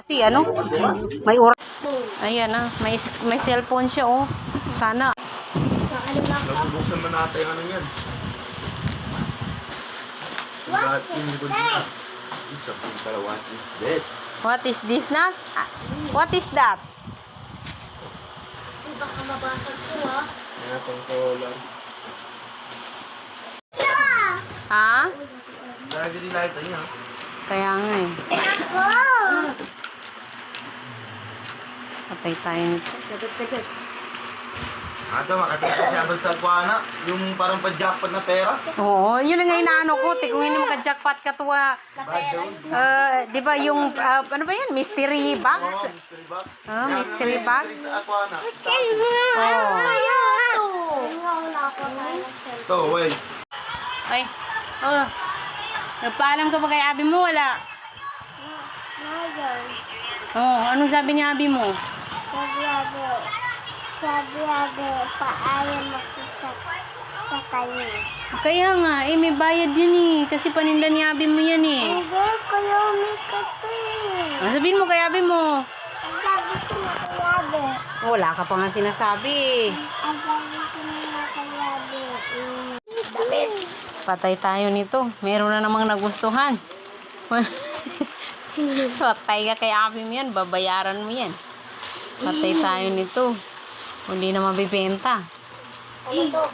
Si ano? May oras. Ayan ah, may cellphone siya oh. Sana. Nabubuksan mo natin yung ano yan. What is that? What is this na? What is that? Baka mabasag ko ha. Kaya itong color. Ha? Lagi din light niya. Kaya nga eh. Patay tayo nito. Ato, makatipid siya basta kuha yung parang pa-jackpot na pera. Oo, yun ang nga inaano ko. Kung hindi maka-jackpot ka tuwa. Di ba yung, ano ba yan? Mystery box? Oo, mystery box. Mystery box. Ito, wait. Ay, nagpaalam ka ba kay abi mo? Wala. Anong sabi ni abi mo? Sabi, paalam ako sa kanya. Kaya nga, may bayad yun eh. Kasi paninda ni abi mo yan eh. Hindi, kuya umikat eh. Sabihin mo kay abi mo. Sabi ko na kayabi. Wala ka pa nga sinasabi. Ang sabi ko na kayabi. Damit. Patay tayo nito. Meron na namang nagustuhan. Patay ka kay abi mo yan. Babayaran mo yan. Patay tayo nito. Hindi na mabibenta. Ano to?